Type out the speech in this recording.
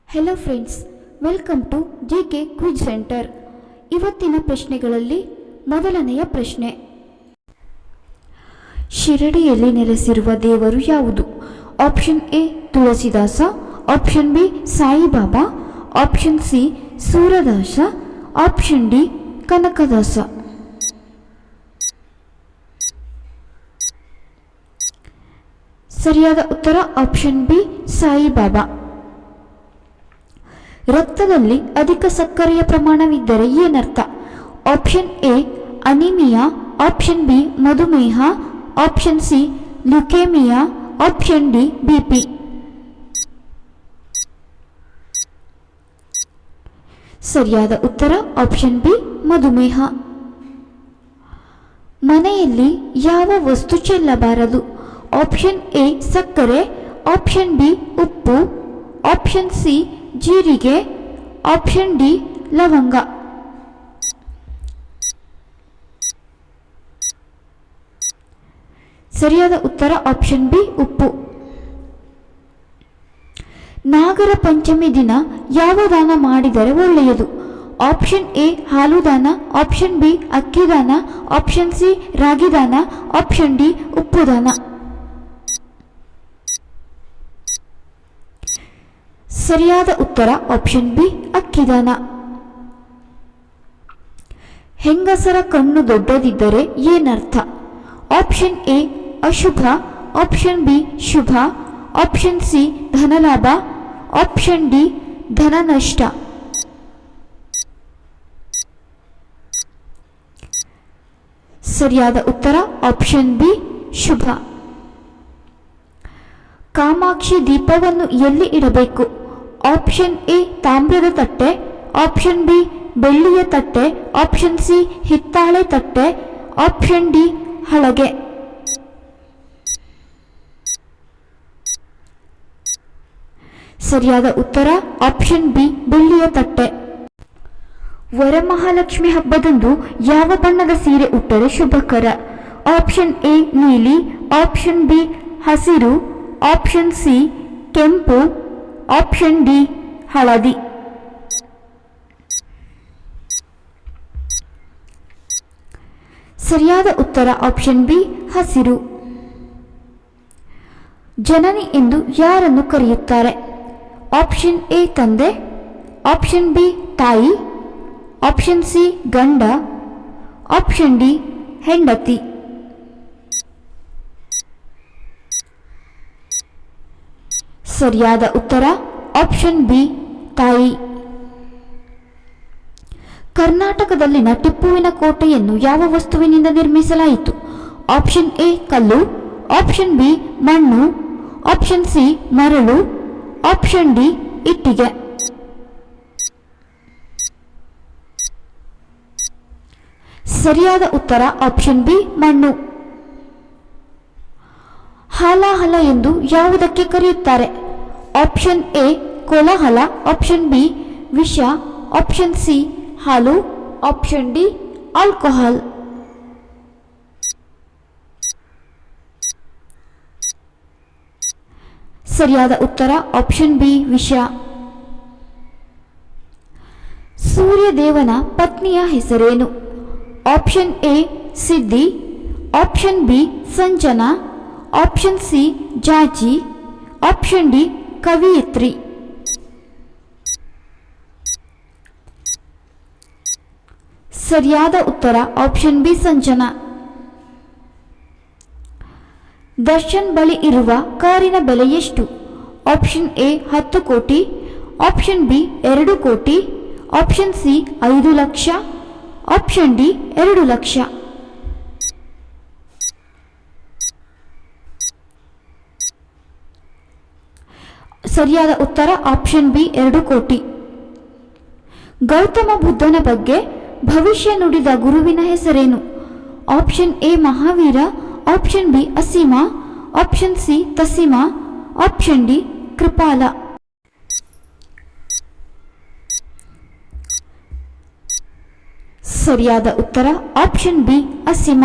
Hello friends, welcome to JK quiz centre. ಇವತ್ತಿನ ಪ್ರಶ್ನೆಗಳಲ್ಲಿ ಮೊದಲನೆಯ ಪ್ರಶ್ನೆ, ಶಿರಡಿಯಲ್ಲಿ ನೆಲೆಸಿರುವ ದೇವರು ಯಾವುದು? Option A Tulsidas, option B Saibaba, option C Surdas, option D Kanakadasa. ಸರಿಯಾದ ಉತ್ತರ ಆಪ್ಷನ್ ಬಿ ಸಾಯಿಬಾಬಾ. ರಕ್ತದಲ್ಲಿ ಅಧಿಕ ಸಕ್ಕರೆಯ ಪ್ರಮಾಣವಿದ್ದರೆ ಏನರ್ಥ? Option A anaemia, option B ಮಧುಮೇಹ, option C leukaemia, option D BP. ಸರಿಯಾದ ಉತ್ತರ ಆಪ್ಷನ್ ಬಿ ಮಧುಮೇಹ. ಮನೆಯಲ್ಲಿ ಯಾವ ವಸ್ತು ಚೆಲ್ಲಬಾರದು? ಆಪ್ಷನ್ ಎ ಸಕ್ಕರೆ, ಆಪ್ಷನ್ ಬಿ ಉಪ್ಪು, ಆಪ್ಷನ್ ಸಿ ಜೀರಿಗೆ, ಆಪ್ಷನ್ ಡಿ ಲವಂಗ. ಸರಿಯಾದ ಉತ್ತರ ಆಪ್ಷನ್ ಬಿ ಉಪ್ಪು. ನಾಗರ ಪಂಚಮಿ ದಿನ ಯಾವ ದಾನ ಮಾಡಿದರೆ ಒಳ್ಳೆಯದು? ಆಪ್ಷನ್ ಎ ಹಾಲು ದಾನ, ಆಪ್ಷನ್ ಬಿ ಅಕ್ಕಿ ದಾನ, ಆಪ್ಷನ್ ಸಿ ರಾಗಿ ದಾನ, ಆಪ್ಷನ್ ಡಿ ಉಪ್ಪು ದಾನ. ಸರಿಯಾದ ಉತ್ತರ ಆಪ್ಷನ್ ಬಿ ಅಕ್ಕಿದಾನ. ಹೆಂಗಸರ ಕಣ್ಣು ದೊಡ್ಡದಿದ್ದರೆ ಏನರ್ಥ? ಆಪ್ಷನ್ ಎ ಅಶುಭ, ಆಪ್ಷನ್ ಬಿ ಶುಭ, ಆಪ್ಷನ್ ಸಿ ಧನಲಾಭ, ಆಪ್ಷನ್ ಡಿ ಧನ ನಷ್ಟ. ಸರಿಯಾದ ಉತ್ತರ ಆಪ್ಷನ್ ಬಿ ಶುಭ. ಕಾಮಾಕ್ಷಿ ದೀಪವನ್ನು ಎಲ್ಲಿ ಇಡಬೇಕು? ಆಪ್ಷನ್ ಎ ತಾಮ್ರದ ತಟ್ಟೆ, ಆಪ್ಷನ್ ಬಿ ಬೆಳ್ಳಿಯ ತಟ್ಟೆ, ಆಪ್ಷನ್ ಸಿ ಹಿತ್ತಾಳೆ ತಟ್ಟೆ, ಆಪ್ಷನ್ ಡಿ ಹಳಗೆ. ಸರಿಯಾದ ಉತ್ತರ ಆಪ್ಷನ್ ಬಿ ಬೆಳ್ಳಿಯ ತಟ್ಟೆ. ವರಮಹಾಲಕ್ಷ್ಮಿ ಹಬ್ಬದಂದು ಯಾವ ಬಣ್ಣದ ಸೀರೆ ಉಟ್ಟರೆ ಶುಭಕರ? ಆಪ್ಷನ್ ಎ ನೀಲಿ, ಆಪ್ಷನ್ ಬಿ ಹಸಿರು, ಆಪ್ಷನ್ ಸಿ ಕೆಂಪು, ಆಪ್ಷನ್ ಡಿ ಹಳದಿ. ಸರಿಯಾದ ಉತ್ತರ ಆಪ್ಷನ್ ಬಿ ಹಸಿರು. ಜನನಿ ಎಂದು ಯಾರನ್ನು ಕರೆಯುತ್ತಾರೆ? ಆಪ್ಷನ್ ಎ ತಂದೆ, ಆಪ್ಷನ್ ಬಿ ತಾಯಿ, ಆಪ್ಷನ್ ಸಿ ಗಂಡ, ಆಪ್ಷನ್ ಡಿ ಹೆಂಡತಿ. ಸರಿಯಾದ ಉತ್ತರ ಆಪ್ಷನ್ ಬಿ ತಾಯಿ. ಕರ್ನಾಟಕದಲ್ಲಿನ ಟಿಪ್ಪುವಿನ ಕೋಟೆಯನ್ನು ಯಾವ ವಸ್ತುವಿನಿಂದ ನಿರ್ಮಿಸಲಾಯಿತು? ಆಪ್ಷನ್ ಎ ಕಲ್ಲು, ಆಪ್ಷನ್ ಬಿ ಮಣ್ಣು, ಆಪ್ಷನ್ ಸಿ ಮರಳು, ಆಪ್ಷನ್ ಡಿ ಇಟ್ಟಿಗೆ. ಸರಿಯಾದ ಉತ್ತರ ಆಪ್ಷನ್ ಬಿ ಮಣ್ಣು. ಹಾಲಾಹಲ ಎಂದು ಯಾವುದಕ್ಕೆ ಕರೆಯುತ್ತಾರೆ? ಆಪ್ಷನ್ ಎ ಕೋಲಾಹಲ, ಆಪ್ಷನ್ ಬಿ ವಿಷ, ಆಪ್ಷನ್ ಸಿ ಹಾಲು, ಆಪ್ಷನ್ ಡಿ ಆಲ್ಕೋಹಾಲ್. ಸರಿಯಾದ ಉತ್ತರ ಆಪ್ಷನ್ ಬಿ ವಿಷ. ಸೂರ್ಯದೇವನ ಪತ್ನಿಯ ಹೆಸರೇನು? ಆಪ್ಷನ್ ಎ ಸಿದ್ಧಿ, option B Sanjana, option C ಜಾಜಿ, ಆಪ್ಷನ್ ಡಿ ಕವಿಯಿತ್ರಿ. ಸರಿಯಾದ ಉತ್ತರ ಆಪ್ಷನ್ ಬಿ ಸಂಜನಾ. ದರ್ಶನ್ ಬಳಿ ಇರುವ ಕಾರಿನ ಬೆಲೆ ಎಷ್ಟು? ಆಪ್ಷನ್ ಎ 10 ಕೋಟಿ, ಆಪ್ಷನ್ ಬಿ 2 ಕೋಟಿ, option C 5 lakh, option D 2 lakh. ಸರಿಯಾದ ಉತ್ತರ ಆಪ್ಷನ್ ಬಿ 2 ಕೋಟಿ. ಗೌತಮ ಬುದ್ಧನ ಬಗ್ಗೆ ಭವಿಷ್ಯ ನುಡಿದ ಗುರುವಿನ ಹೆಸರೇನು? Option A Mahavira, option B Asima, option C Tasima, option D Kripala. ಸರಿಯಾದ ಉತ್ತರ ಆಪ್ಷನ್ ಬಿ ಅಸೀಮ.